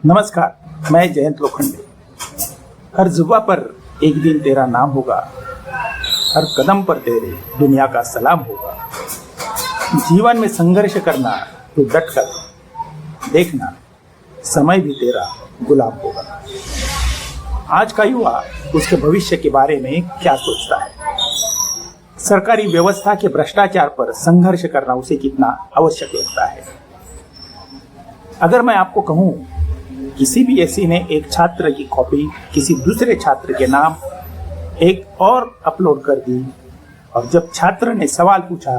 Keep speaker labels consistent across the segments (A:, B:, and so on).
A: नमस्कार, मैं जयंत लोखंडे। हर जुबा पर एक दिन तेरा नाम होगा, हर कदम पर तेरे दुनिया का सलाम होगा। जीवन में संघर्ष करना तो डट कर देखना, समय भी तेरा गुलाम होगा। आज का युवा उसके भविष्य के बारे में क्या सोचता है? सरकारी व्यवस्था के भ्रष्टाचार पर संघर्ष करना उसे कितना आवश्यक लगता है? अगर मैं आपको कहूं कि सीबीएसई ने एक छात्र की कॉपी किसी दूसरे छात्र के नाम एक और अपलोड कर दी और जब छात्र ने सवाल पूछा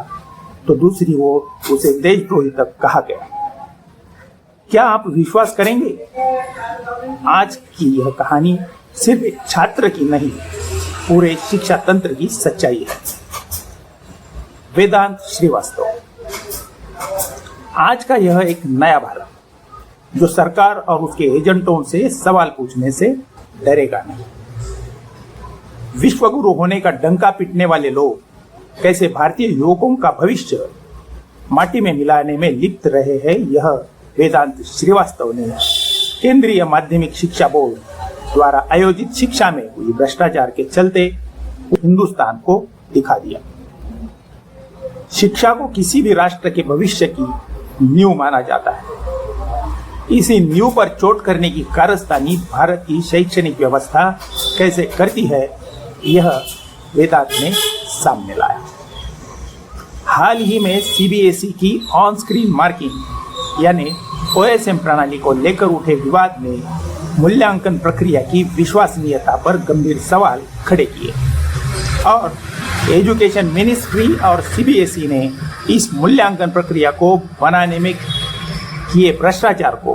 A: तो दूसरी ओर उसे देशद्रोही तक कहा गया, क्या आप विश्वास करेंगे? आज की यह कहानी सिर्फ एक छात्र की नहीं, पूरे शिक्षा तंत्र की सच्चाई है। वेदांत श्रीवास्तव। आज का यह एक नया भारत जो सरकार और उसके एजेंटों से सवाल पूछने से डरेगा नहीं। विश्वगुरु होने का डंका पीटने वाले लोग कैसे भारतीय युवकों का भविष्य माटी में मिलाने में लिप्त रहे हैं, यह वेदांत श्रीवास्तव ने केंद्रीय माध्यमिक शिक्षा बोर्ड द्वारा आयोजित शिक्षा में हुई भ्रष्टाचार के चलते हिंदुस्तान को दिखा दिया। शिक्षा को किसी भी राष्ट्र के भविष्य की नींव माना जाता है। इसी नींव पर चोट करने की कारस्तानी भारत की शैक्षणिक व्यवस्था कैसे करती है, यह वेदांत ने सामने लाया। हाल ही में सीबीएसई की ऑन स्क्रीन मार्किंग यानी ओएसएम प्रणाली को लेकर उठे विवाद ने मूल्यांकन प्रक्रिया की विश्वसनीयता पर गंभीर सवाल खड़े किए और एजुकेशन मिनिस्ट्री और सीबीएसई ने इस मूल्यांकन प्रक्रिया को बनाने में किए भ्रष्टाचार को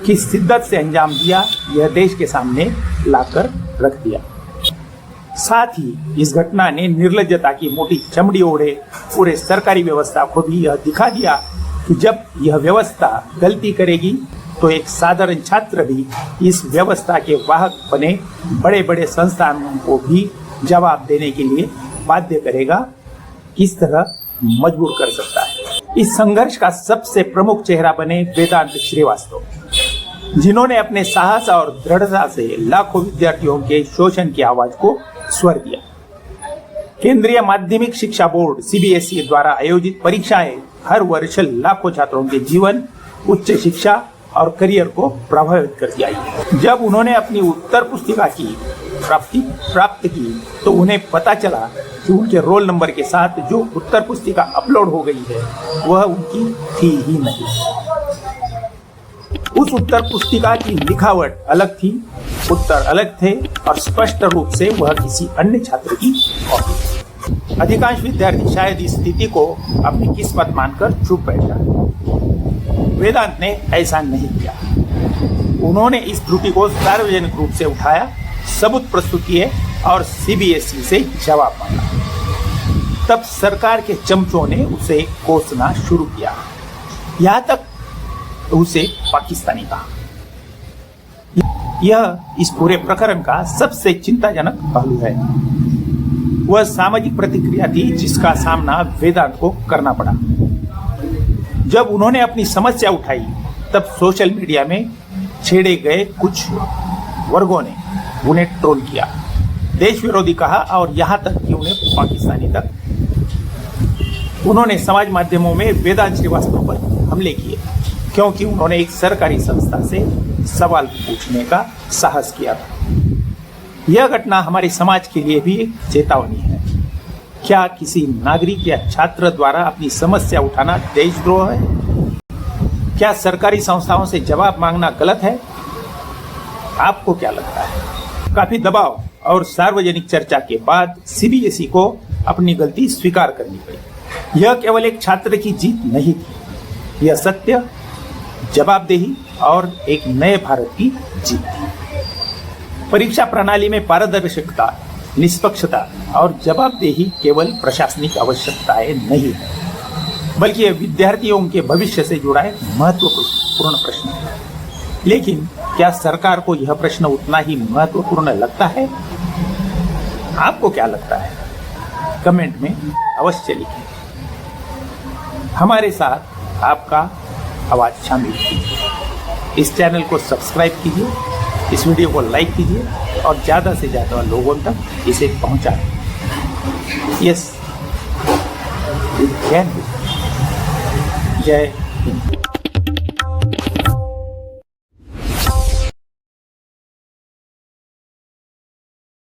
A: किस शिद्दत से अंजाम दिया, यह देश के सामने लाकर रख दिया। साथ ही इस घटना ने निर्लज्जता की मोटी चमड़ी ओढ़े पूरे सरकारी व्यवस्था को भी यह दिखा दिया कि जब यह व्यवस्था गलती करेगी तो एक साधारण छात्र भी इस व्यवस्था के वाहक बने बड़े बड़े संस्थानों को भी जवाब देने के लिए बाध्य करेगा, किस तरह मजबूर कर सकता है। इस संघर्ष का सबसे प्रमुख चेहरा बने वेदांत श्रीवास्तव, जिन्होंने अपने साहस और दृढ़ता से लाखों विद्यार्थियों के शोषण की आवाज को स्वर दिया। केंद्रीय माध्यमिक शिक्षा बोर्ड सीबीएसई द्वारा आयोजित परीक्षाएं हर वर्ष लाखों छात्रों के जीवन, उच्च शिक्षा और करियर को प्रभावित करती आई है। जब उन्होंने अपनी उत्तर पुस्तिका की प्राप्त की तो उन्हें पता चला कि उनके रोल नंबर के साथ जो उत्तर पुस्तिका अपलोड हो गई है वह उनकी थी ही नहीं। उस उत्तर पुस्तिका की लिखावट अलग थी, उत्तर अलग थे और स्पष्ट रूप से वह किसी अन्य छात्र की कॉपी थी। अधिकांश विद्यार्थी शायद इस स्थिति को अपनी किस्मत मानकर चुप बैठ जाते। वेदांत ने ऐसा नहीं किया। उन्होंने इस त्रुटि को सार्वजनिक रूप से उठाया, सबूत प्रस्तुत किए और सीबीएसई से जवाब मांगा। तब सरकार के चमचों ने उसे कोसना शुरू किया, यहाँ तक उसे पाकिस्तानी कहा। यह इस पूरे प्रकरण का सबसे चिंताजनक पहलू है। वह सामाजिक प्रतिक्रिया थी जिसका सामना वेदांत को करना पड़ा। जब उन्होंने अपनी समस्या उठाई तब सोशल मीडिया में छेड़े गए कुछ वर्गों ने उन्हें ट्रोल किया, देश विरोधी कहा और यहाँ तक कि उन्हें पाकिस्तानी तक। उन्होंने समाज माध्यमों में वेदांत श्रीवास्तव पर हमले किए क्योंकि उन्होंने एक सरकारी संस्था से सवाल पूछने का साहस किया था। यह घटना हमारे समाज के लिए भी एक चेतावनी है। क्या किसी नागरिक या छात्र द्वारा अपनी समस्या उठाना देशद्रोह है? क्या सरकारी संस्थाओं से जवाब मांगना गलत है? आपको क्या लगता है? काफी दबाव और सार्वजनिक चर्चा के बाद सीबीएसई को अपनी गलती स्वीकार करनी पड़ी। यह केवल एक छात्र की जीत नहीं थी, यह सत्य, जवाबदेही और एक नए भारत की जीत थी। परीक्षा प्रणाली में पारदर्शिता, निष्पक्षता और जवाबदेही केवल प्रशासनिक आवश्यकताएं नहीं है, बल्कि यह विद्यार्थियों के भविष्य से जुड़ा एक महत्वपूर्ण प्रश्न है। लेकिन क्या सरकार को यह प्रश्न उतना ही महत्वपूर्ण लगता है? आपको क्या लगता है? कमेंट में अवश्य लिखें। हमारे साथ आपका आवाज शामिल कीजिए। इस चैनल को सब्सक्राइब कीजिए, इस वीडियो को लाइक कीजिए और ज़्यादा से ज़्यादा लोगों तक इसे पहुंचाएं। यस, जय हिंद।